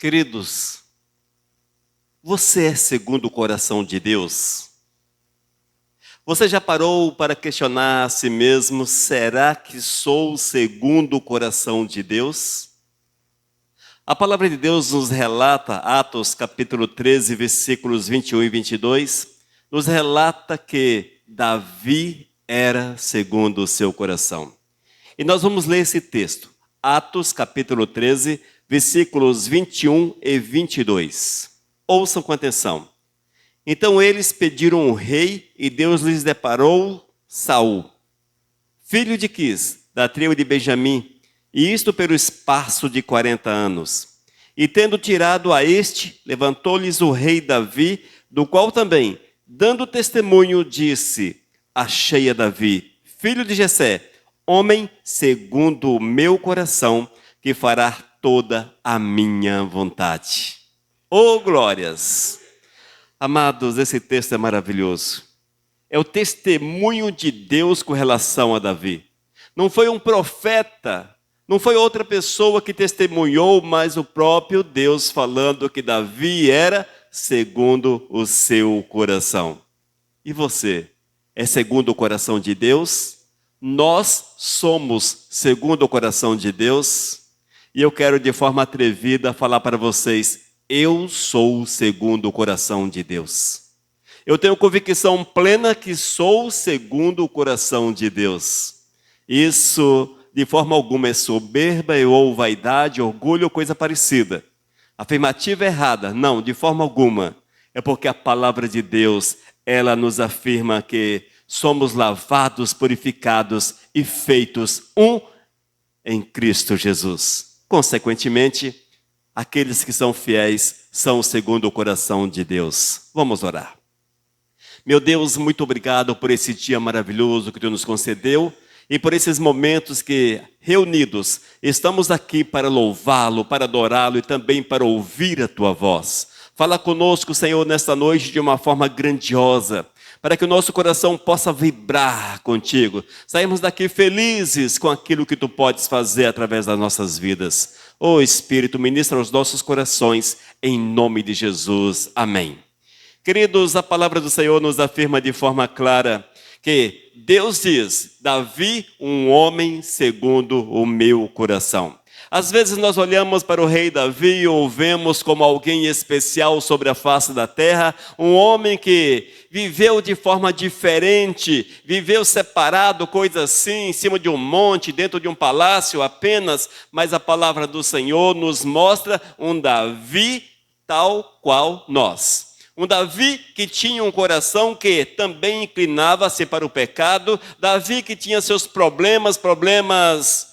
Queridos, você é segundo o coração de Deus? Você já parou para questionar a si mesmo, será que sou segundo o coração de Deus? A palavra de Deus nos relata, Atos capítulo 13, versículos 21 e 22, nos relata que Davi era segundo o seu coração. E nós vamos ler esse texto, Atos capítulo 13, versículos 21 e 22. Ouçam com atenção. Então eles pediram um rei e Deus lhes deparou Saul, filho de Quis, da tribo de Benjamim, e isto pelo espaço de 40 anos. E tendo tirado a este, levantou-lhes o rei Davi, do qual também, dando testemunho, disse: achei a Davi, filho de Jessé, homem segundo o meu coração, que fará toda a minha vontade. Oh, glórias! Amados, esse texto é maravilhoso. É o testemunho de Deus com relação a Davi. Não foi um profeta, não foi outra pessoa que testemunhou, mas o próprio Deus falando que Davi era segundo o seu coração. E você, é segundo o coração de Deus? Nós somos segundo o coração de Deus? E eu quero de forma atrevida falar para vocês, eu sou segundo o coração de Deus. Eu tenho convicção plena que sou segundo o coração de Deus. Isso de forma alguma é soberba ou vaidade, orgulho ou coisa parecida. Afirmativa errada, não, de forma alguma. É porque a palavra de Deus, ela nos afirma que somos lavados, purificados e feitos um em Cristo Jesus. Consequentemente, aqueles que são fiéis são segundo o coração de Deus. Vamos orar. Meu Deus, muito obrigado por esse dia maravilhoso que Tu nos concedeu e por esses momentos que, reunidos, estamos aqui para louvá-lo, para adorá-lo e também para ouvir a Tua voz. Fala conosco, Senhor, nesta noite de uma forma grandiosa, para que o nosso coração possa vibrar contigo. Saímos daqui felizes com aquilo que Tu podes fazer através das nossas vidas. Ó Espírito, ministra aos nossos corações, em nome de Jesus. Amém. Queridos, a palavra do Senhor nos afirma de forma clara que Deus diz, Davi, um homem segundo o meu coração. Às vezes nós olhamos para o rei Davi e o vemos como alguém especial sobre a face da terra, um homem que viveu de forma diferente, viveu separado, coisa assim, em cima de um monte, dentro de um palácio apenas, mas a palavra do Senhor nos mostra um Davi tal qual nós. Um Davi que tinha um coração que também inclinava-se para o pecado, Davi que tinha seus problemas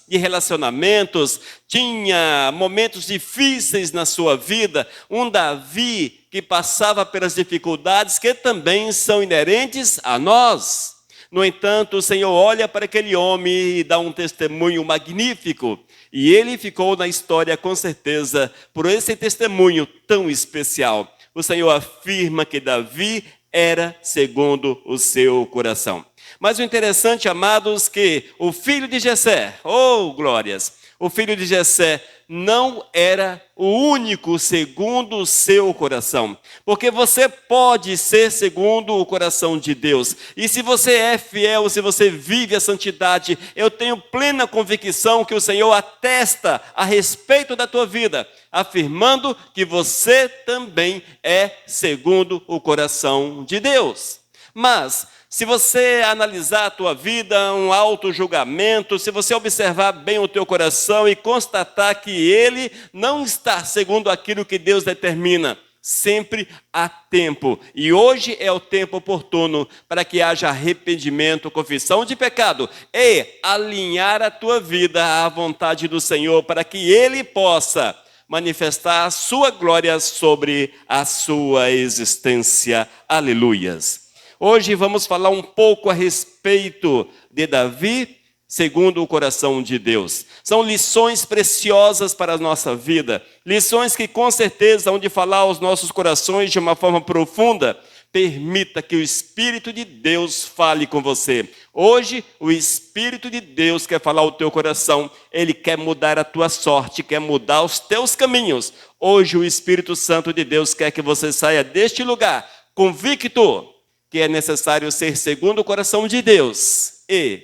de relacionamentos, tinha momentos difíceis na sua vida, um Davi que passava pelas dificuldades que também são inerentes a nós. No entanto, o Senhor olha para aquele homem e dá um testemunho magnífico, e ele ficou na história com certeza por esse testemunho tão especial. O Senhor afirma que Davi era segundo o seu coração. Mas o interessante, amados, que o filho de Jessé, oh glórias, o filho de Jessé não era o único segundo o seu coração. Porque você pode ser segundo o coração de Deus. E se você é fiel, se você vive a santidade, eu tenho plena convicção que o Senhor atesta a respeito da tua vida, afirmando que você também é segundo o coração de Deus. Mas se você analisar a tua vida, um auto-julgamento, se você observar bem o teu coração e constatar que ele não está segundo aquilo que Deus determina, sempre há tempo. E hoje é o tempo oportuno para que haja arrependimento, confissão de pecado e alinhar a tua vida à vontade do Senhor, para que ele possa manifestar a sua glória sobre a sua existência. Aleluias. Hoje vamos falar um pouco a respeito de Davi, segundo o coração de Deus. São lições preciosas para a nossa vida, lições que com certeza vão de falar aos nossos corações de uma forma profunda, Permita que o Espírito de Deus fale com você. Hoje, o Espírito de Deus quer falar ao teu coração. Ele quer mudar a tua sorte, quer mudar os teus caminhos. Hoje, o Espírito Santo de Deus quer que você saia deste lugar convicto que é necessário ser segundo o coração de Deus. E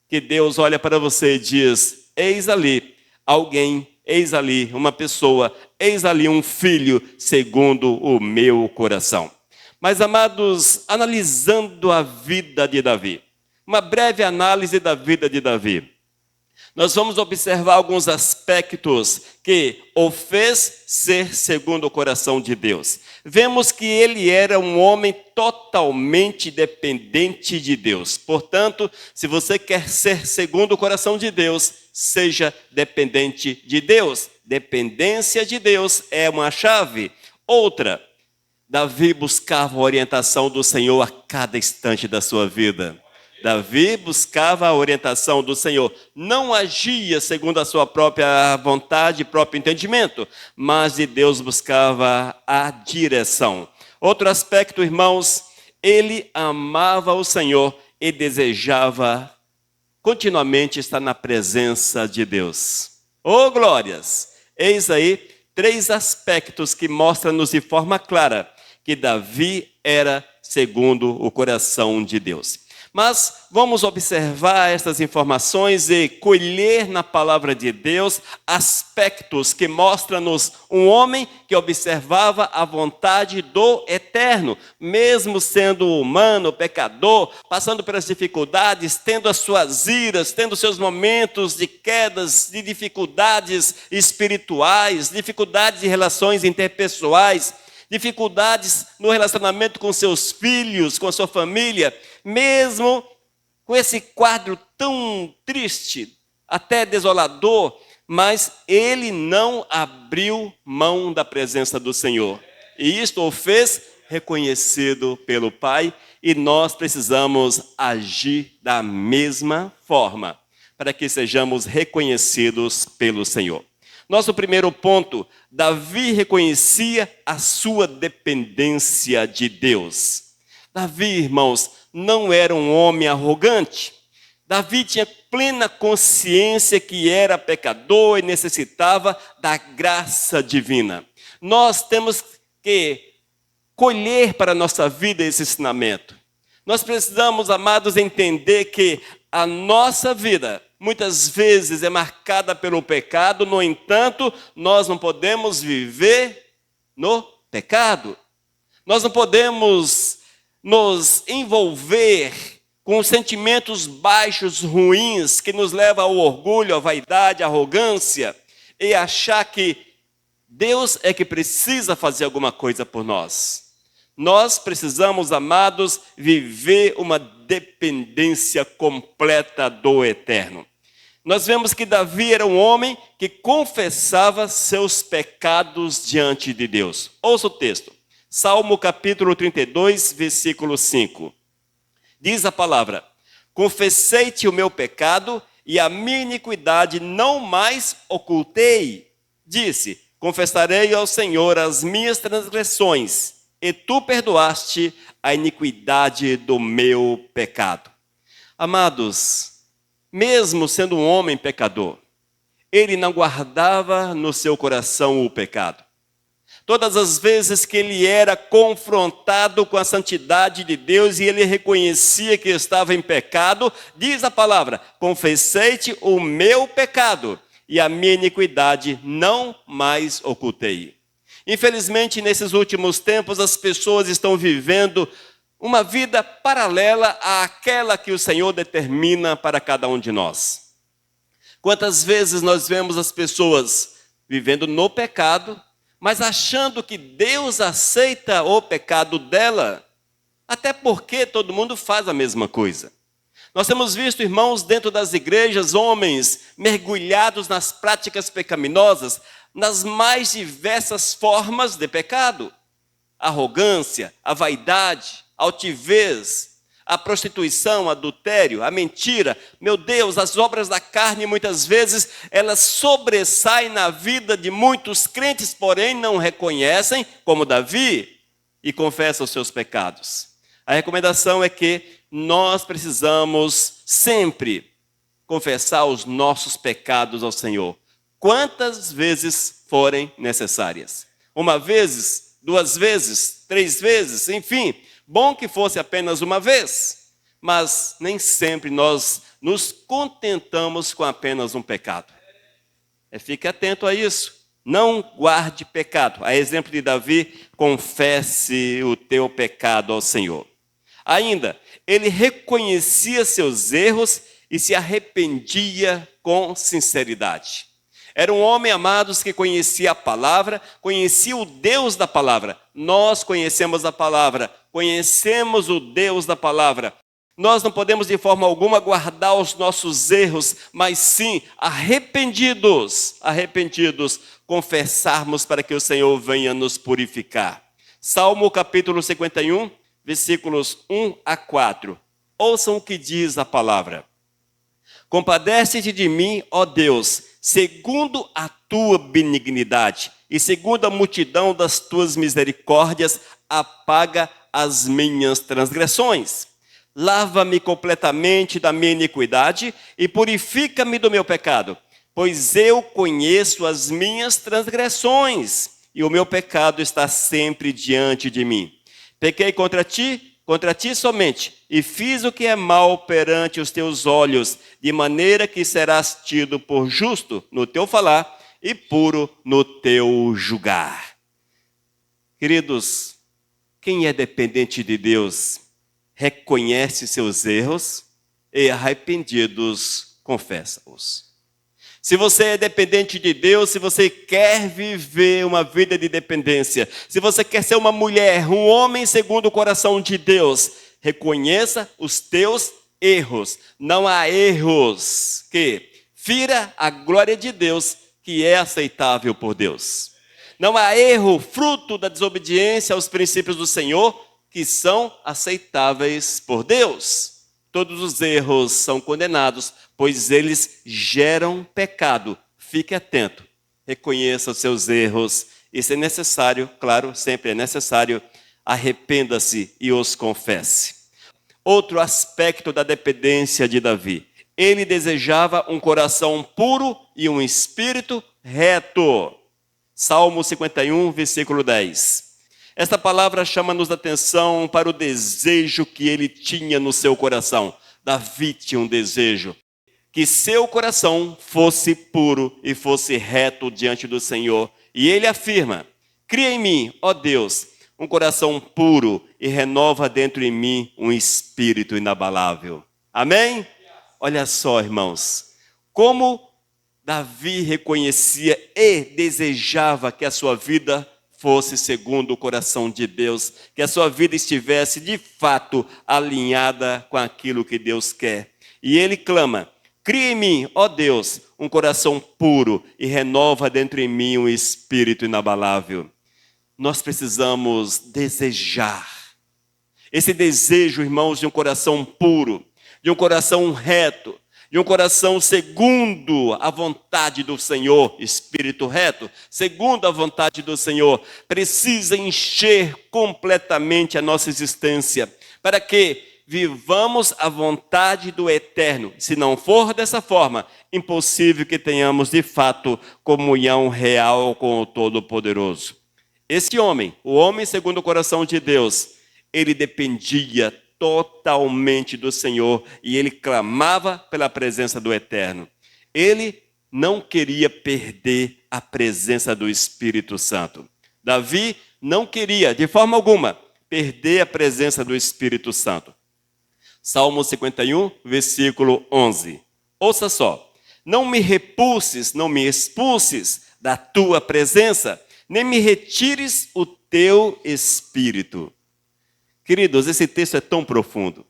que Deus olha para você e diz: eis ali alguém, eis ali uma pessoa, eis ali um filho segundo o meu coração. Mas, amados, analisando a vida de Davi, uma breve análise da vida de Davi, nós vamos observar alguns aspectos que o fez ser segundo o coração de Deus. Vemos que ele era um homem totalmente dependente de Deus. Portanto, se você quer ser segundo o coração de Deus, seja dependente de Deus. Dependência de Deus é uma chave. Outra, Davi buscava a orientação do Senhor a cada instante da sua vida. Davi buscava a orientação do Senhor. Não agia segundo a sua própria vontade, próprio entendimento, mas de Deus buscava a direção. Outro aspecto, irmãos, ele amava o Senhor e desejava continuamente estar na presença de Deus. Oh, glórias! Eis aí 3 aspectos que mostram-nos de forma clara que Davi era segundo o coração de Deus. Mas vamos observar estas informações e colher na palavra de Deus aspectos que mostram-nos um homem que observava a vontade do Eterno, mesmo sendo humano, pecador, passando pelas dificuldades, tendo as suas iras, tendo seus momentos de quedas, de dificuldades espirituais, dificuldades de relações interpessoais, dificuldades no relacionamento com seus filhos, com a sua família, mesmo com esse quadro tão triste, até desolador, mas ele não abriu mão da presença do Senhor. E isto o fez reconhecido pelo Pai, e nós precisamos agir da mesma forma, para que sejamos reconhecidos pelo Senhor. Nosso primeiro ponto, Davi reconhecia a sua dependência de Deus. Davi, irmãos, não era um homem arrogante. Davi tinha plena consciência que era pecador e necessitava da graça divina. Nós temos que colher para a nossa vida esse ensinamento. Nós precisamos, amados, entender que a nossa vida muitas vezes é marcada pelo pecado, no entanto, nós não podemos viver no pecado. Nós não podemos nos envolver com sentimentos baixos, ruins, que nos levam ao orgulho, à vaidade, à arrogância, e achar que Deus é que precisa fazer alguma coisa por nós. Nós precisamos, amados, viver uma dependência completa do Eterno. Nós vemos que Davi era um homem que confessava seus pecados diante de Deus. Ouça o texto. Salmo capítulo 32, versículo 5. Diz a palavra: confessei-te o meu pecado e a minha iniquidade não mais ocultei. Disse: confessarei ao Senhor as minhas transgressões, e tu perdoaste a iniquidade do meu pecado. Amados, mesmo sendo um homem pecador, ele não guardava no seu coração o pecado. Todas as vezes que ele era confrontado com a santidade de Deus e ele reconhecia que estava em pecado, diz a palavra: confessei-te o meu pecado e a minha iniquidade não mais ocultei. Infelizmente, nesses últimos tempos, as pessoas estão vivendo uma vida paralela àquela que o Senhor determina para cada um de nós. Quantas vezes nós vemos as pessoas vivendo no pecado, mas achando que Deus aceita o pecado dela, até porque todo mundo faz a mesma coisa. Nós temos visto, irmãos, dentro das igrejas, homens mergulhados nas práticas pecaminosas, nas mais diversas formas de pecado. A arrogância, a vaidade, a altivez, a prostituição, o adultério, a mentira. Meu Deus, as obras da carne muitas vezes elas sobressaem na vida de muitos crentes, porém não reconhecem, como Davi, e confessa os seus pecados. A recomendação é que nós precisamos sempre confessar os nossos pecados ao Senhor, quantas vezes forem necessárias. Uma vez, 2 vezes, 3 vezes, enfim, bom que fosse apenas uma vez, mas nem sempre nós nos contentamos com apenas um pecado. Fique atento a isso. Não guarde pecado. A exemplo de Davi, confesse o teu pecado ao Senhor. Ainda, ele reconhecia seus erros e se arrependia com sinceridade. Era um homem, amados, que conhecia a palavra, conhecia o Deus da palavra. Nós conhecemos a palavra, conhecemos o Deus da palavra. Nós não podemos de forma alguma guardar os nossos erros, mas sim, arrependidos, confessarmos para que o Senhor venha nos purificar. Salmo capítulo 51, versículos 1 a 4. Ouçam o que diz a palavra. Compadece-te de mim, ó Deus, segundo a tua benignidade e segundo a multidão das tuas misericórdias, apaga as minhas transgressões. Lava-me completamente da minha iniquidade e purifica-me do meu pecado, pois eu conheço as minhas transgressões e o meu pecado está sempre diante de mim. Pequei contra ti somente, e fiz o que é mal perante os teus olhos, de maneira que serás tido por justo no teu falar e puro no teu julgar. Queridos, quem é dependente de Deus, reconhece seus erros e arrependidos confessa-os. Se você é dependente de Deus, se você quer viver uma vida de dependência, se você quer ser uma mulher, um homem segundo o coração de Deus, reconheça os teus erros. Não há erros que fira a glória de Deus, que é aceitável por Deus. Não há erro fruto da desobediência aos princípios do Senhor, que são aceitáveis por Deus. Todos os erros são condenados, pois eles geram pecado. Fique atento, reconheça os seus erros e, se necessário, claro, sempre é necessário, arrependa-se e os confesse. Outro aspecto da dependência de Davi, ele desejava um coração puro e um espírito reto. Salmo 51, versículo 10. Esta palavra chama-nos a atenção para o desejo que ele tinha no seu coração. Davi tinha um desejo, que seu coração fosse puro e fosse reto diante do Senhor. E ele afirma, cria em mim, ó Deus, um coração puro e renova dentro de mim um espírito inabalável. Amém? Olha só, irmãos, como Davi reconhecia e desejava que a sua vida fosse segundo o coração de Deus, que a sua vida estivesse de fato alinhada com aquilo que Deus quer. E ele clama, cria em mim, ó Deus, um coração puro e renova dentro de mim um espírito inabalável. Nós precisamos desejar. Esse desejo, irmãos, de um coração puro, de um coração reto, de um coração segundo a vontade do Senhor, espírito reto, segundo a vontade do Senhor, precisa encher completamente a nossa existência, para que vivamos a vontade do Eterno. Se não for dessa forma, impossível que tenhamos de fato comunhão real com o Todo-Poderoso. Esse homem, o homem segundo o coração de Deus, ele dependia totalmente do Senhor e ele clamava pela presença do Eterno. Ele não queria perder a presença do Espírito Santo. Davi não queria, de forma alguma, perder a presença do Espírito Santo. Salmo 51, versículo 11. Ouça só. Não me repulses, não me expulses da tua presença, nem me retires o teu Espírito. Queridos, esse texto é tão profundo.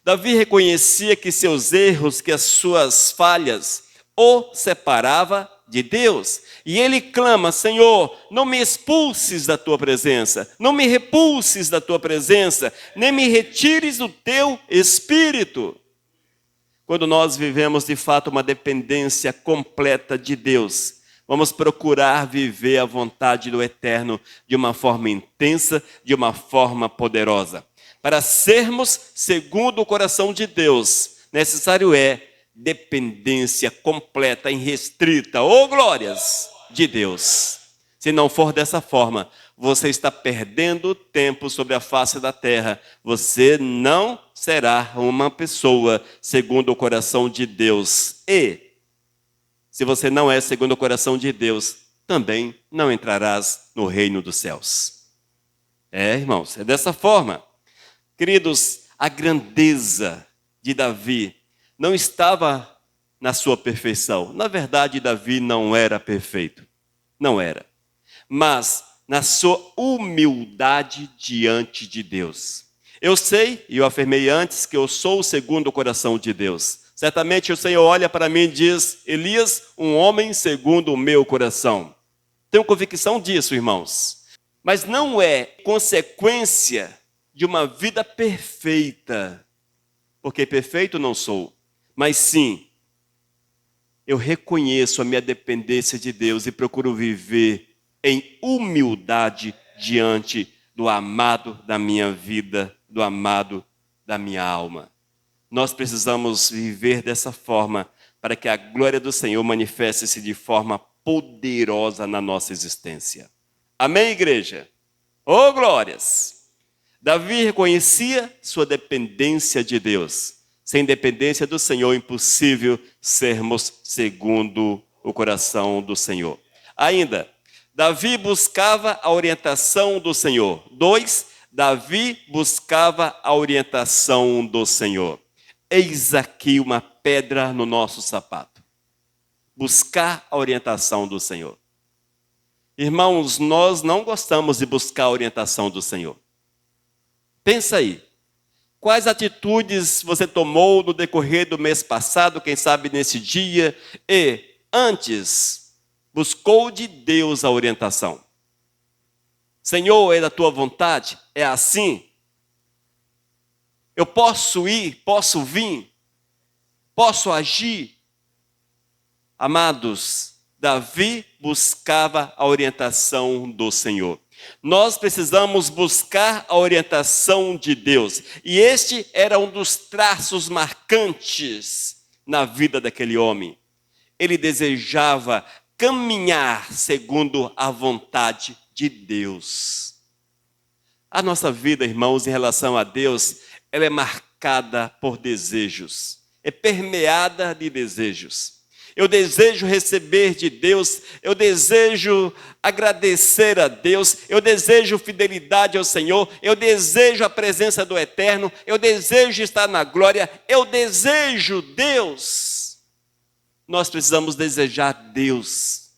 Davi reconhecia que seus erros, que as suas falhas, o separava de Deus. E ele clama, Senhor, não me expulses da tua presença, não me repulses da tua presença, nem me retires o teu Espírito. Quando nós vivemos de fato uma dependência completa de Deus, Vamos procurar viver a vontade do Eterno de uma forma intensa, de uma forma poderosa. Para sermos segundo o coração de Deus, necessário é dependência completa, irrestrita, ou glórias de Deus. Se não for dessa forma, você está perdendo tempo sobre a face da terra. Você não será uma pessoa segundo o coração de Deus. E, se você não é segundo o coração de Deus, também não entrarás no reino dos céus. Irmãos, é dessa forma. Queridos, a grandeza de Davi não estava na sua perfeição. Na verdade, Davi não era perfeito. Não era. Mas na sua humildade diante de Deus. Eu sei, e eu afirmei antes, que eu sou segundo o coração de Deus. Certamente o Senhor olha para mim e diz: Elias, um homem segundo o meu coração. Tenho convicção disso, irmãos. Mas não é consequência de uma vida perfeita, porque perfeito não sou, mas sim, eu reconheço a minha dependência de Deus e procuro viver em humildade diante do amado da minha vida, do amado da minha alma. Nós precisamos viver dessa forma para que a glória do Senhor manifeste-se de forma poderosa na nossa existência. Amém, igreja? Oh, glórias! Davi reconhecia sua dependência de Deus. Sem dependência do Senhor, é impossível sermos segundo o coração do Senhor. Ainda, Davi buscava a orientação do Senhor. 2, Davi buscava a orientação do Senhor. Eis aqui uma pedra no nosso sapato. Buscar a orientação do Senhor. Irmãos, nós não gostamos de buscar a orientação do Senhor. Pensa aí. Quais atitudes você tomou no decorrer do mês passado, quem sabe nesse dia, e antes buscou de Deus a orientação? Senhor, é da tua vontade? É assim? Eu posso ir, posso vir, posso agir? Amados, Davi buscava a orientação do Senhor. Nós precisamos buscar a orientação de Deus. E este era um dos traços marcantes na vida daquele homem. Ele desejava caminhar segundo a vontade de Deus. A nossa vida, irmãos, em relação a Deus, ela é marcada por desejos. É permeada de desejos. Eu desejo receber de Deus, eu desejo agradecer a Deus, eu desejo fidelidade ao Senhor, eu desejo a presença do Eterno, eu desejo estar na glória, eu desejo Deus. Nós precisamos desejar Deus.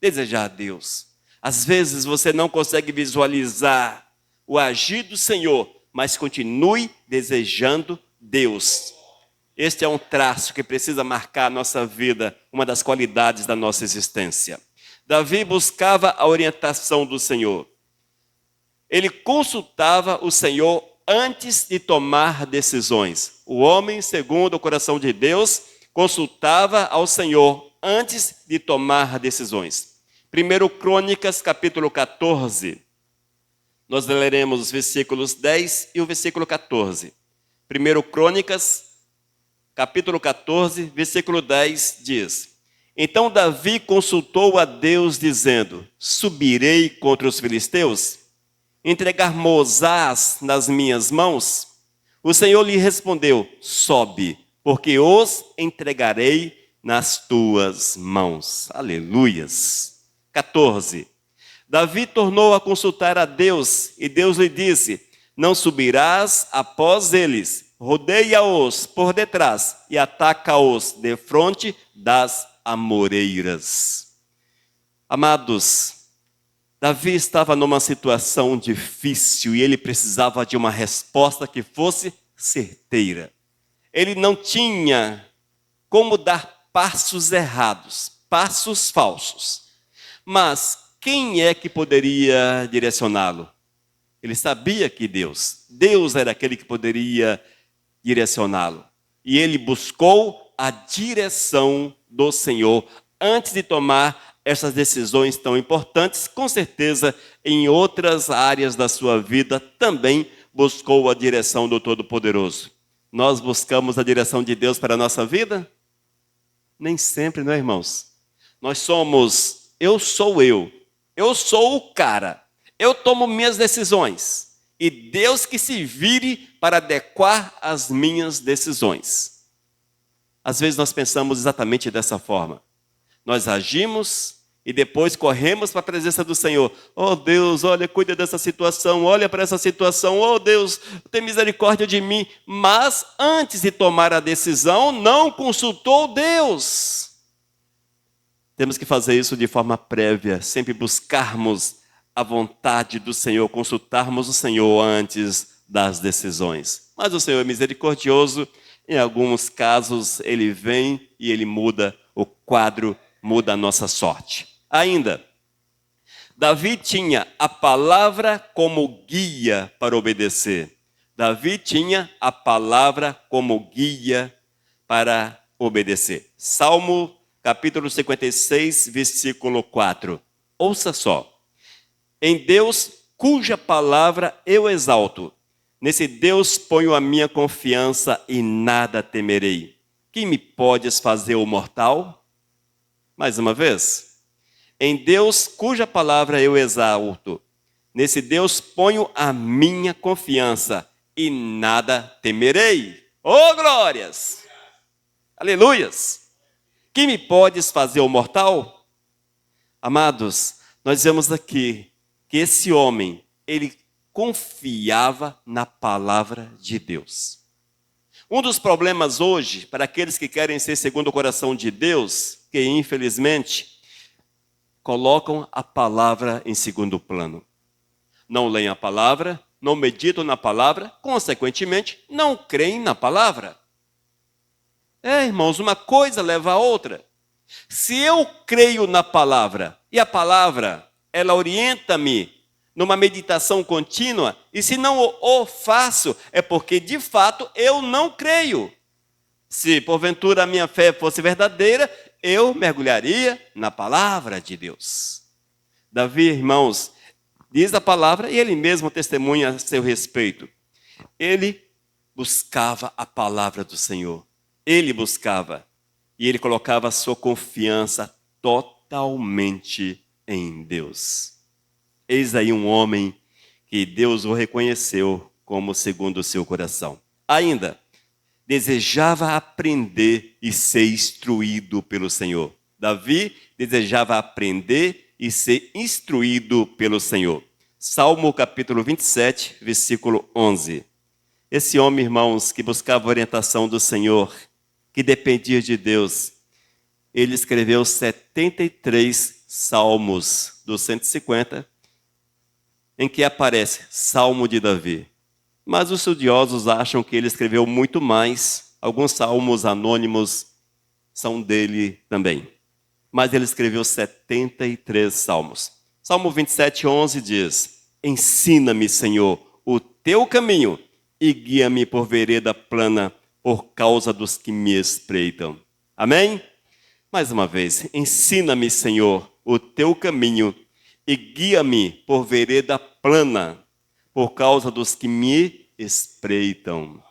Desejar Deus. Às vezes você não consegue visualizar o agir do Senhor, mas continue desejando Deus. Este é um traço que precisa marcar a nossa vida, uma das qualidades da nossa existência. Davi buscava a orientação do Senhor. Ele consultava o Senhor antes de tomar decisões. O homem, segundo o coração de Deus, consultava ao Senhor antes de tomar decisões. 1 Crônicas, capítulo 14. Nós leremos os versículos 10 e o versículo 14. 1 Crônicas, capítulo 14, versículo 10 diz: Então Davi consultou a Deus, dizendo: Subirei contra os filisteus? Entregar-mo-ás nas minhas mãos? O Senhor lhe respondeu: Sobe, porque os entregarei nas tuas mãos. Aleluias. 14. Davi tornou a consultar a Deus, e Deus lhe disse: Não subirás após eles, rodeia-os por detrás e ataca-os defronte das amoreiras. Amados, Davi estava numa situação difícil e ele precisava de uma resposta que fosse certeira. Ele não tinha como dar passos errados, passos falsos. Mas quem é que poderia direcioná-lo? Ele sabia que Deus era aquele que poderia direcioná-lo. E ele buscou a direção do Senhor antes de tomar essas decisões tão importantes, com certeza em outras áreas da sua vida também buscou a direção do Todo-Poderoso. Nós buscamos a direção de Deus para a nossa vida? Nem sempre, não é, irmãos? Nós somos, eu sou o cara, eu tomo minhas decisões e Deus que se vire para adequar as minhas decisões. Às vezes nós pensamos exatamente dessa forma. Nós agimos e depois corremos para a presença do Senhor. Oh Deus, olha, cuida dessa situação, olha para essa situação. Oh Deus, tem misericórdia de mim. Mas antes de tomar a decisão, não consultou Deus. Temos que fazer isso de forma prévia, sempre buscarmos a vontade do Senhor, consultarmos o Senhor antes das decisões. Mas o Senhor é misericordioso, em alguns casos Ele vem e Ele muda o quadro, muda a nossa sorte. Ainda, Davi tinha a palavra como guia para obedecer. Davi tinha a palavra como guia para obedecer. Salmo capítulo 56, versículo 4. Ouça só. Em Deus, cuja palavra eu exalto, nesse Deus ponho a minha confiança e nada temerei. Que me podes fazer, o mortal? Mais uma vez. Em Deus, cuja palavra eu exalto, nesse Deus ponho a minha confiança e nada temerei. Oh, glórias! Aleluias! Que me podes fazer, o mortal? Amados, nós vemos aqui que esse homem, ele confiava na palavra de Deus. Um dos problemas hoje, para aqueles que querem ser segundo o coração de Deus, que infelizmente colocam a palavra em segundo plano. Não leem a palavra, não meditam na palavra, consequentemente, não creem na palavra. Irmãos, uma coisa leva a outra. Se eu creio na palavra, e a palavra, ela orienta-me numa meditação contínua, e se não o faço, é porque de fato eu não creio. Se porventura a minha fé fosse verdadeira, eu mergulharia na palavra de Deus. Davi, irmãos, diz a palavra e ele mesmo testemunha a seu respeito. Ele buscava a palavra do Senhor. Ele buscava e ele colocava a sua confiança totalmente em Deus. Eis aí um homem que Deus o reconheceu como segundo o seu coração. Ainda, desejava aprender e ser instruído pelo Senhor. Davi desejava aprender e ser instruído pelo Senhor. Salmo capítulo 27, versículo 11. Esse homem, irmãos, que buscava a orientação do Senhor, que dependia de Deus, ele escreveu 73 salmos dos 150, em que aparece Salmo de Davi. Mas os estudiosos acham que ele escreveu muito mais. Alguns salmos anônimos são dele também. Mas ele escreveu 73 salmos. Salmo 27, 11 diz: Ensina-me, Senhor, o teu caminho e guia-me por vereda plana por causa dos que me espreitam. Amém? Mais uma vez, ensina-me, Senhor, o teu caminho e guia-me por vereda plana por causa dos que me espreitam.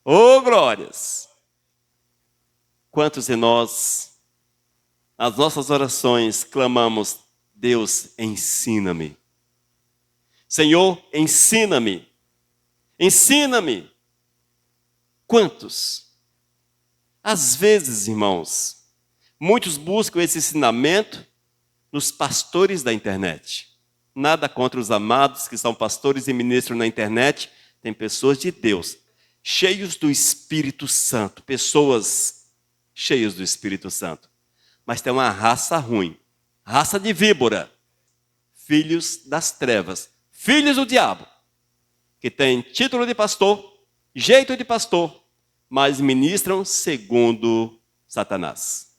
Oh, glórias! Quantos de nós, nas nossas orações, clamamos: Deus, ensina-me. Senhor, ensina-me. Ensina-me. Quantos? Às vezes, irmãos, muitos buscam esse ensinamento nos pastores da internet. Nada contra os amados que são pastores e ministros na internet. Tem pessoas de Deus, cheios do Espírito Santo, pessoas cheias do Espírito Santo. Mas tem uma raça ruim, raça de víbora, filhos das trevas, filhos do diabo, que tem título de pastor, jeito de pastor, mas ministram segundo Satanás.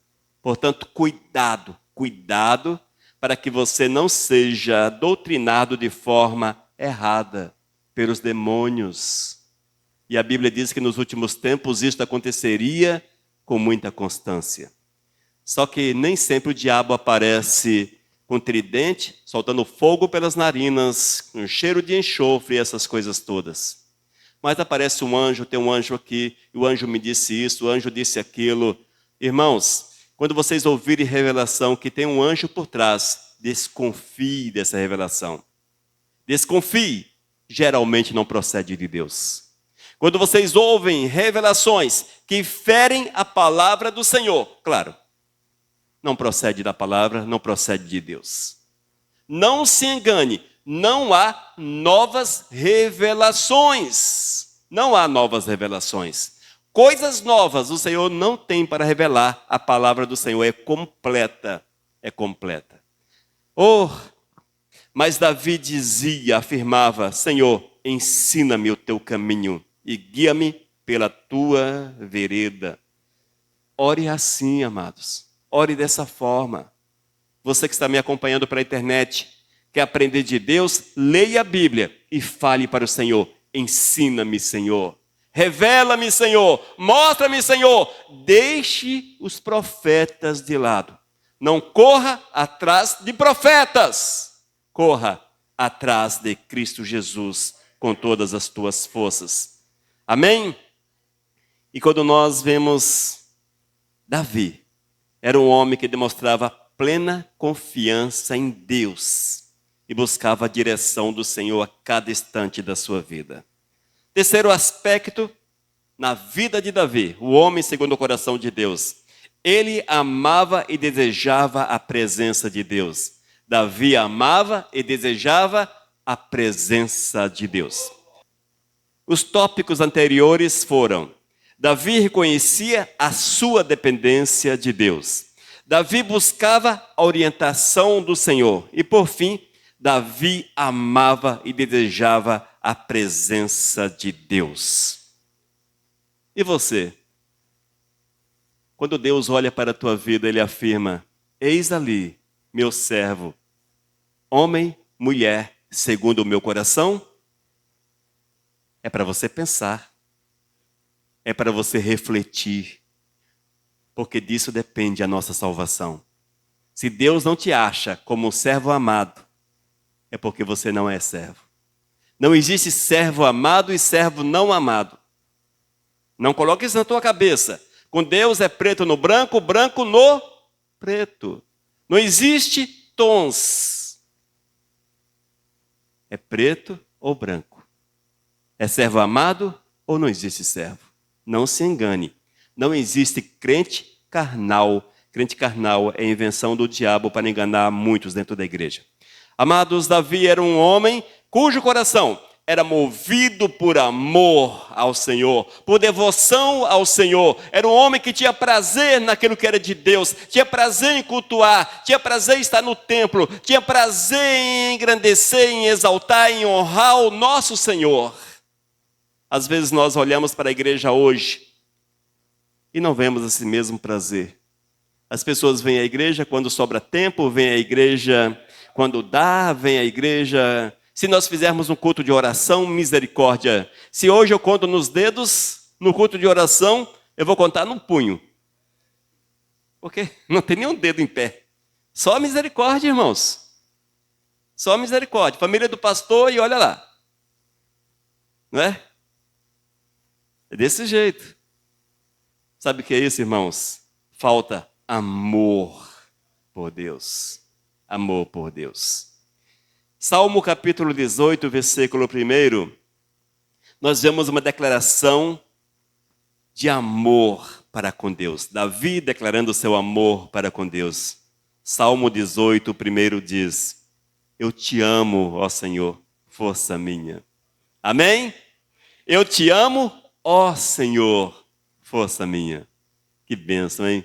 Portanto, cuidado, cuidado, para que você não seja doutrinado de forma errada pelos demônios. E a Bíblia diz que nos últimos tempos isto aconteceria com muita constância. Só que nem sempre o diabo aparece com tridente, soltando fogo pelas narinas, com cheiro de enxofre e essas coisas todas. Mas aparece um anjo, tem um anjo aqui, e o anjo me disse isso, o anjo disse aquilo. Irmãos, quando vocês ouvirem revelação que tem um anjo por trás, desconfie dessa revelação. Desconfie, geralmente não procede de Deus. Quando vocês ouvem revelações que ferem a palavra do Senhor, claro, não procede da palavra, não procede de Deus. Não se engane, não há novas revelações. Não há novas revelações. Coisas novas o Senhor não tem para revelar. A palavra do Senhor é completa. É completa. Mas Davi dizia, afirmava: Senhor, ensina-me o teu caminho e guia-me pela tua vereda. Ore assim, amados. Ore dessa forma. Você que está me acompanhando pela internet, quer aprender de Deus, leia a Bíblia e fale para o Senhor: ensina-me, Senhor. Revela-me, Senhor. Mostra-me, Senhor. Deixe os profetas de lado. Não corra atrás de profetas. Corra atrás de Cristo Jesus com todas as tuas forças. Amém? E quando nós vemos Davi, era um homem que demonstrava plena confiança em Deus e buscava a direção do Senhor a cada instante da sua vida. Terceiro aspecto, na vida de Davi, o homem segundo o coração de Deus. Ele amava e desejava a presença de Deus. Davi amava e desejava a presença de Deus. Os tópicos anteriores foram: Davi reconhecia a sua dependência de Deus. Davi buscava a orientação do Senhor. E por fim, Davi amava e desejava a presença de Deus. E você? Quando Deus olha para a tua vida, Ele afirma: eis ali, meu servo, homem, mulher, segundo o meu coração. É para você pensar. É para você refletir. Porque disso depende a nossa salvação. Se Deus não te acha como um servo amado, é porque você não é servo. Não existe servo amado e servo não amado. Não coloque isso na tua cabeça. Com Deus é preto no branco, branco no preto. Não existe tons. É preto ou branco. É servo amado ou não existe servo? Não se engane. Não existe crente carnal. Crente carnal é invenção do diabo para enganar muitos dentro da igreja. Amados, Davi era um homem cujo coração era movido por amor ao Senhor, por devoção ao Senhor. Era um homem que tinha prazer naquilo que era de Deus, tinha prazer em cultuar, tinha prazer em estar no templo, tinha prazer em engrandecer, em exaltar, em honrar o nosso Senhor. Às vezes nós olhamos para a igreja hoje e não vemos esse mesmo prazer. As pessoas vêm à igreja quando sobra tempo, vêm à igreja quando dá, vêm à igreja. Se nós fizermos um culto de oração, misericórdia. Se hoje eu conto nos dedos, no culto de oração, eu vou contar num punho. Porque não tem nenhum dedo em pé. Só misericórdia, irmãos. Só misericórdia. Família do pastor e olha lá. Não é? É desse jeito. Sabe o que é isso, irmãos? Falta amor por Deus. Amor por Deus. Salmo capítulo 18, versículo 1, nós vemos uma declaração de amor para com Deus. Davi declarando o seu amor para com Deus. Salmo 18, 1 diz: eu te amo, ó Senhor, força minha. Amém? Eu te amo, ó Senhor, força minha. Que bênção, hein?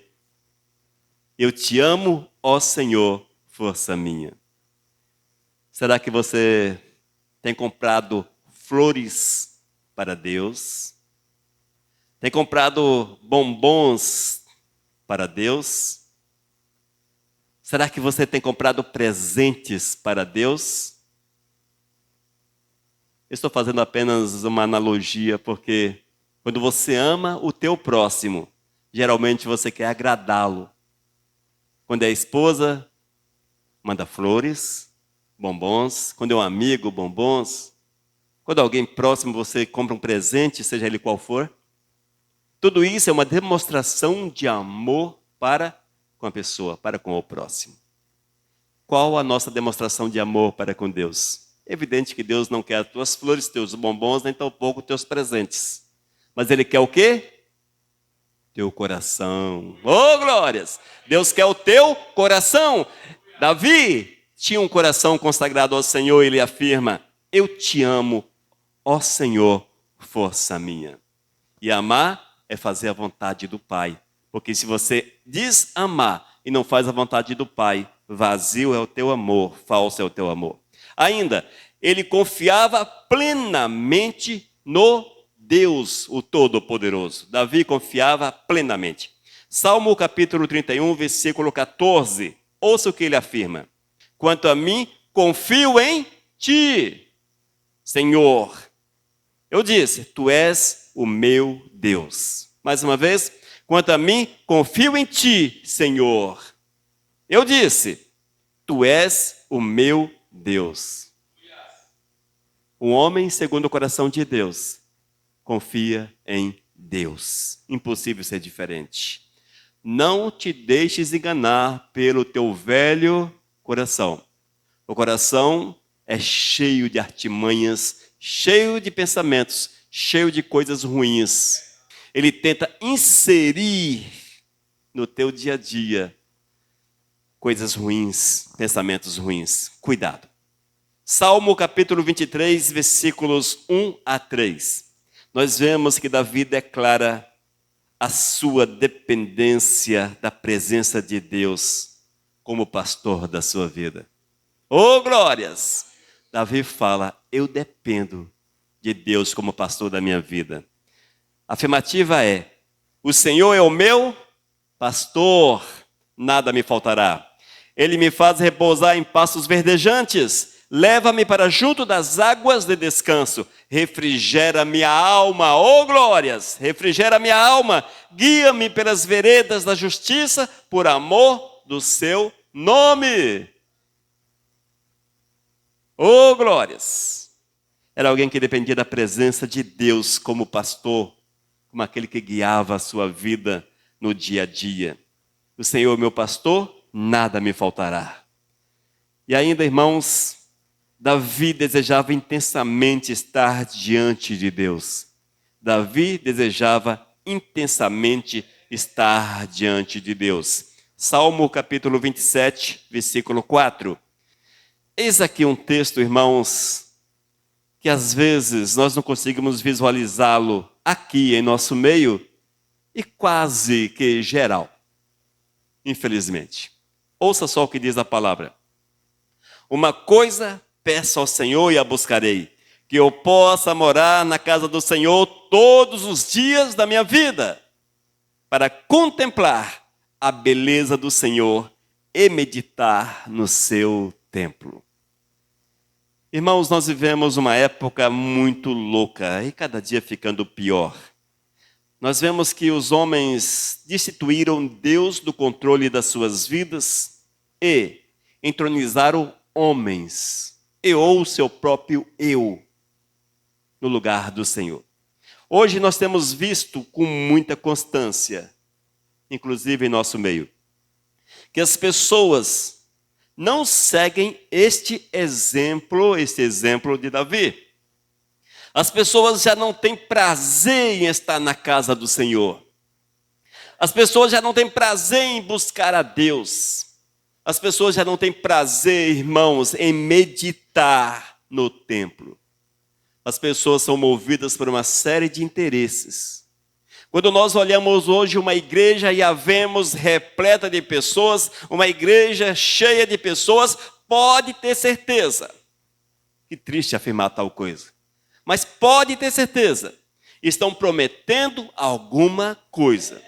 Eu te amo, ó Senhor, força minha. Será que você tem comprado flores para Deus? Tem comprado bombons para Deus? Será que você tem comprado presentes para Deus? Estou fazendo apenas uma analogia, porque quando você ama o teu próximo, geralmente você quer agradá-lo. Quando é esposa, manda flores, bombons. Quando é um amigo, bombons. Quando alguém próximo, você compra um presente, seja ele qual for. Tudo isso é uma demonstração de amor para com a pessoa, para com o próximo. Qual a nossa demonstração de amor para com Deus? É evidente que Deus não quer as tuas flores, teus bombons, nem tampouco teus presentes. Mas Ele quer o quê? Teu coração. Oh, glórias! Deus quer o teu coração. Davi tinha um coração consagrado ao Senhor e ele afirma: eu te amo, ó Senhor, força minha. E amar é fazer a vontade do Pai. Porque se você diz amar e não faz a vontade do Pai, vazio é o teu amor, falso é o teu amor. Ainda, ele confiava plenamente no Deus, o Todo-Poderoso. Davi confiava plenamente. Salmo capítulo 31, versículo 14. Ouça o que ele afirma. Quanto a mim, confio em ti, Senhor. Eu disse, tu és o meu Deus. Mais uma vez, quanto a mim, confio em ti, Senhor. Eu disse, tu és o meu Deus. Um homem segundo o coração de Deus confia em Deus. Impossível ser diferente. Não te deixes enganar pelo teu velho coração. O coração é cheio de artimanhas, cheio de pensamentos, cheio de coisas ruins. Ele tenta inserir no teu dia a dia coisas ruins, pensamentos ruins. Cuidado. Salmo capítulo 23, versículos 1 a 3. Nós vemos que Davi declara a sua dependência da presença de Deus como pastor da sua vida. Oh, glórias! Davi fala, eu dependo de Deus como pastor da minha vida. A afirmativa é, o Senhor é o meu pastor, nada me faltará. Ele me faz repousar em pastos verdejantes, leva-me para junto das águas de descanso, refrigera minha alma, oh glórias, refrigera minha alma, guia-me pelas veredas da justiça, por amor do seu nome. Oh glórias! Era alguém que dependia da presença de Deus como pastor, como aquele que guiava a sua vida no dia a dia. O Senhor, meu pastor, nada me faltará. E ainda, irmãos, Davi desejava intensamente estar diante de Deus. Davi desejava intensamente estar diante de Deus. Salmo capítulo 27, versículo 4. Eis aqui um texto, irmãos, que às vezes nós não conseguimos visualizá-lo aqui em nosso meio e quase que geral, infelizmente. Ouça só o que diz a palavra. Uma coisa peço ao Senhor e a buscarei, que eu possa morar na casa do Senhor todos os dias da minha vida, para contemplar a beleza do Senhor e meditar no seu templo. Irmãos, nós vivemos uma época muito louca e cada dia ficando pior. Nós vemos que os homens destituíram Deus do controle das suas vidas e entronizaram homens ou seu próprio eu no lugar do Senhor. Hoje nós temos visto com muita constância, inclusive em nosso meio, que as pessoas não seguem este exemplo de Davi. As pessoas já não têm prazer em estar na casa do Senhor. As pessoas já não têm prazer em buscar a Deus. As pessoas já não têm prazer, irmãos, em meditar no templo. As pessoas são movidas por uma série de interesses. Quando nós olhamos hoje uma igreja e a vemos repleta de pessoas, uma igreja cheia de pessoas, pode ter certeza. Que triste afirmar tal coisa. Mas pode ter certeza, estão prometendo alguma coisa.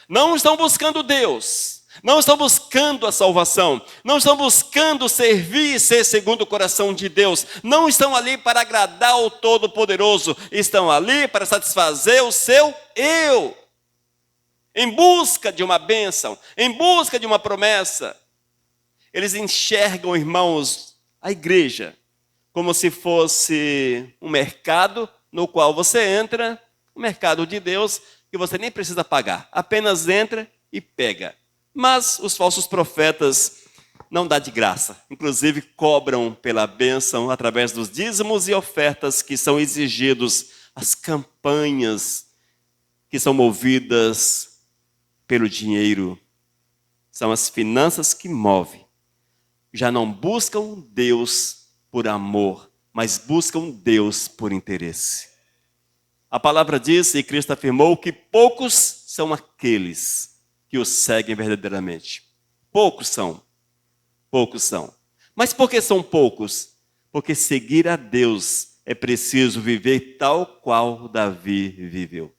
Não estão buscando Deus, não estão buscando a salvação, não estão buscando servir e ser segundo o coração de Deus, não estão ali para agradar o Todo-Poderoso, estão ali para satisfazer o seu eu. em busca de uma bênção, em busca de uma promessa. Eles enxergam, irmãos, a igreja como se fosse um mercado no qual você entra, um mercado de Deus, que você nem precisa pagar, apenas entra e pega. Mas os falsos profetas não dão de graça, inclusive cobram pela bênção através dos dízimos e ofertas que são exigidos, as campanhas que são movidas pelo dinheiro, são as finanças que movem. Já não buscam Deus por amor, mas buscam Deus por interesse. A palavra diz, e Cristo afirmou, que poucos são aqueles que o seguem verdadeiramente. Poucos são. Poucos são. Mas por que são poucos? Porque seguir a Deus é preciso viver tal qual Davi viveu.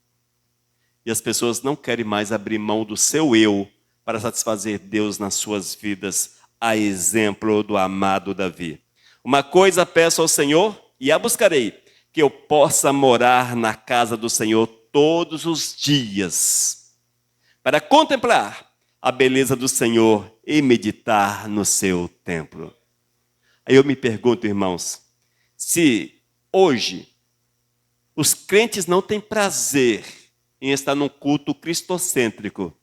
E as pessoas não querem mais abrir mão do seu eu para satisfazer Deus nas suas vidas, a exemplo do amado Davi. Uma coisa peço ao Senhor e a buscarei, que eu possa morar na casa do Senhor todos os dias, para contemplar a beleza do Senhor e meditar no seu templo. Aí eu me pergunto, irmãos, se hoje os crentes não têm prazer em estar num culto cristocêntrico,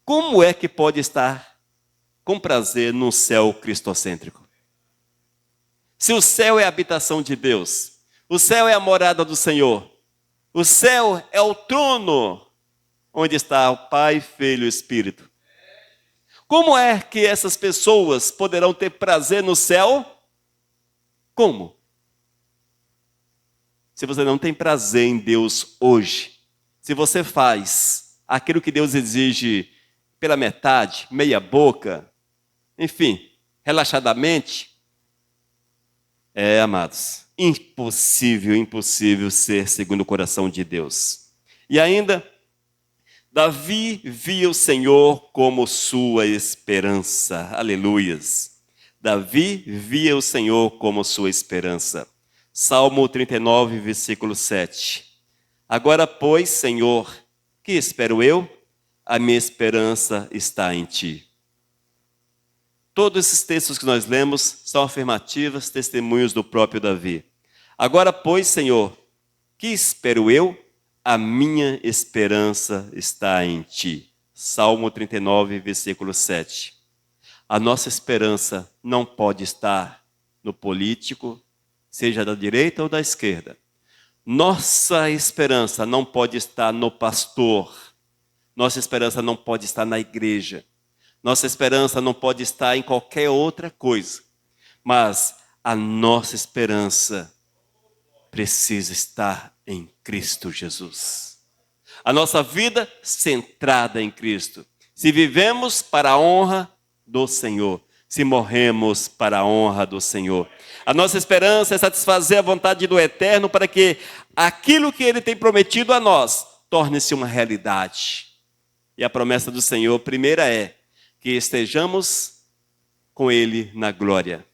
como é que pode estar com prazer num céu cristocêntrico? Se o céu é a habitação de Deus, o céu é a morada do Senhor, o céu é o trono onde está o Pai, Filho e Espírito. Como é que essas pessoas poderão ter prazer no céu? Como? Se você não tem prazer em Deus hoje, se você faz aquilo que Deus exige pela metade, meia boca, enfim, relaxadamente, amados, impossível ser segundo o coração de Deus. E ainda, Davi via o Senhor como sua esperança. Aleluias. Davi via o Senhor como sua esperança. Salmo 39, versículo 7. Agora, pois, Senhor, que espero eu? A minha esperança está em Ti. Todos esses textos que nós lemos são afirmativas, testemunhos do próprio Davi. Agora, pois, Senhor, que espero eu? A minha esperança está em Ti. Salmo 39, versículo 7. A nossa esperança não pode estar no político, seja da direita ou da esquerda. Nossa esperança não pode estar no pastor. Nossa esperança não pode estar na igreja. Nossa esperança não pode estar em qualquer outra coisa. Mas a nossa esperança precisa estar em Cristo Jesus. A nossa vida centrada em Cristo. Se vivemos para a honra do Senhor, se morremos para a honra do Senhor. A nossa esperança é satisfazer a vontade do Eterno para que aquilo que Ele tem prometido a nós torne-se uma realidade. E a promessa do Senhor, primeira é que estejamos com Ele na glória.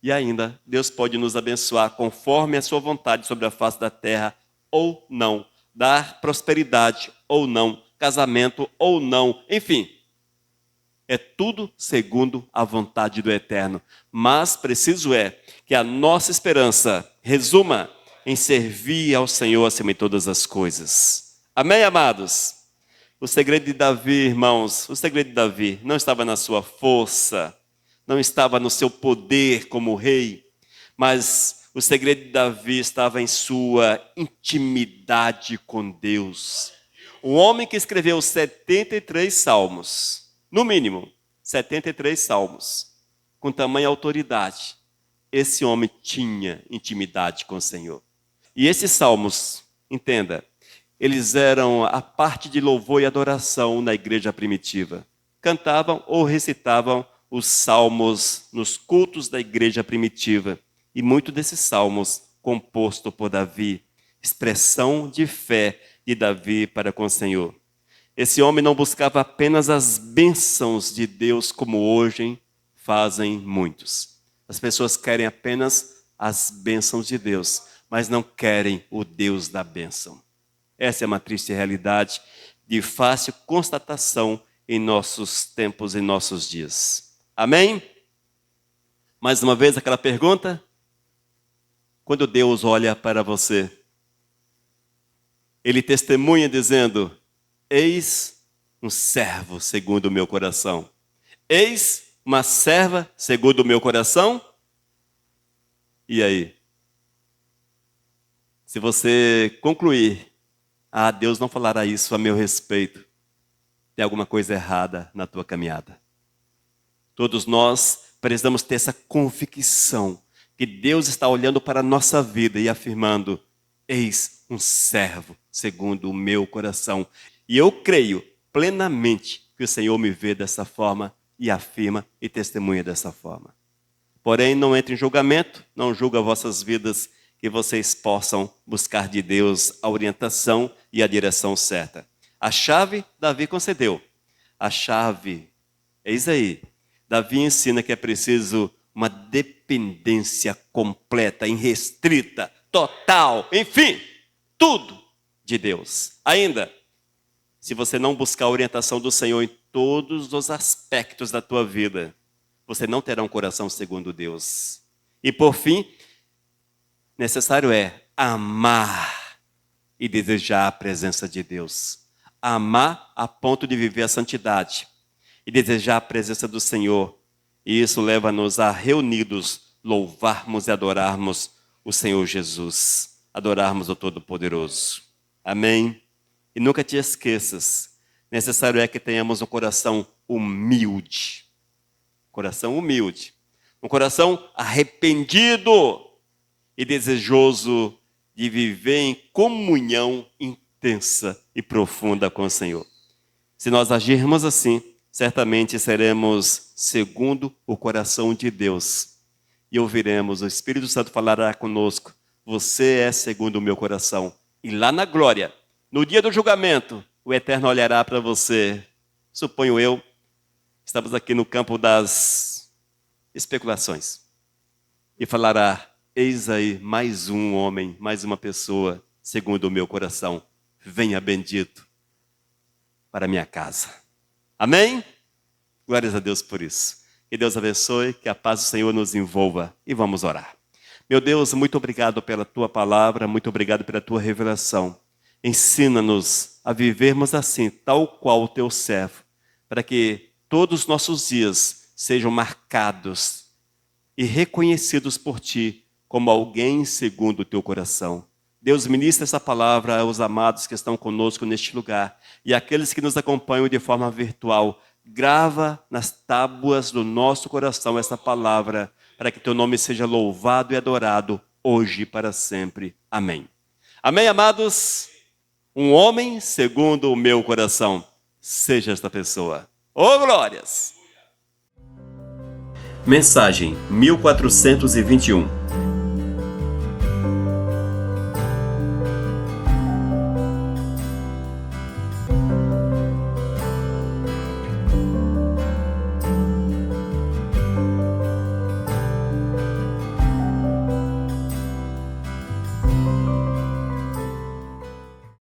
E ainda, Deus pode nos abençoar conforme a sua vontade sobre a face da terra ou não. Dar prosperidade ou não, casamento ou não, enfim. É tudo segundo a vontade do Eterno. Mas preciso é que a nossa esperança resuma em servir ao Senhor acima de todas as coisas. Amém, amados? O segredo de Davi, irmãos, o segredo de Davi não estava na sua força, não estava no seu poder como rei, mas o segredo de Davi estava em sua intimidade com Deus. Um homem que escreveu 73 salmos, no mínimo, 73 salmos, com tamanha autoridade. Esse homem tinha intimidade com o Senhor. E esses salmos, entenda, eles eram a parte de louvor e adoração na igreja primitiva. Cantavam ou recitavam os salmos nos cultos da igreja primitiva. E muitos desses salmos composto por Davi, expressão de fé de Davi para com o Senhor. Esse homem não buscava apenas as bênçãos de Deus como hoje fazem muitos. As pessoas querem apenas as bênçãos de Deus, mas não querem o Deus da bênção. Essa é uma triste realidade. de fácil constatação em nossos tempos e nossos dias. Amém? Mais uma vez aquela pergunta. Quando Deus olha para você, Ele testemunha dizendo: eis um servo segundo o meu coração. Eis uma serva segundo o meu coração. E aí? Se você concluir, Deus não falará isso a meu respeito, tem alguma coisa errada na tua caminhada. Todos nós precisamos ter essa convicção que Deus está olhando para a nossa vida e afirmando: eis um servo segundo o meu coração. E eu creio plenamente que o Senhor me vê dessa forma e afirma e testemunha dessa forma. Porém, não entre em julgamento, não julga vossas vidas, que vocês possam buscar de Deus a orientação e a direção certa. A chave, Davi concedeu. A chave, eis aí. Davi ensina que é preciso uma dependência completa, irrestrita, total, enfim, tudo de Deus. Ainda, se você não buscar a orientação do Senhor em todos os aspectos da tua vida, você não terá um coração segundo Deus. E por fim, necessário é amar e desejar a presença de Deus. Amar a ponto de viver a santidade e desejar a presença do Senhor. E isso leva-nos a reunidos louvarmos e adorarmos o Senhor Jesus. Adorarmos o Todo-Poderoso. Amém? E nunca te esqueças, necessário é que tenhamos um coração humilde. Coração humilde. Um coração arrependido e desejoso de viver em comunhão intensa e profunda com o Senhor. Se nós agirmos assim, certamente seremos segundo o coração de Deus. E ouviremos, o Espírito Santo falará conosco: você é segundo o meu coração. E lá na glória, no dia do julgamento, o Eterno olhará para você. Suponho eu, estamos aqui no campo das especulações. E falará: eis aí mais um homem, mais uma pessoa, segundo o meu coração. Venha bendito para a minha casa. Amém? Glórias a Deus por isso. Que Deus abençoe, que a paz do Senhor nos envolva. E vamos orar. Meu Deus, muito obrigado pela tua palavra, muito obrigado pela tua revelação. Ensina-nos a vivermos assim, tal qual o teu servo, para que todos os nossos dias sejam marcados e reconhecidos por ti como alguém segundo o teu coração. Deus, ministra essa palavra aos amados que estão conosco neste lugar e àqueles que nos acompanham de forma virtual. Grava nas tábuas do nosso coração essa palavra, para que teu nome seja louvado e adorado hoje e para sempre. Amém. Amém, amados? Um homem segundo o meu coração. Seja esta pessoa. Oh, glórias! Mensagem 1421.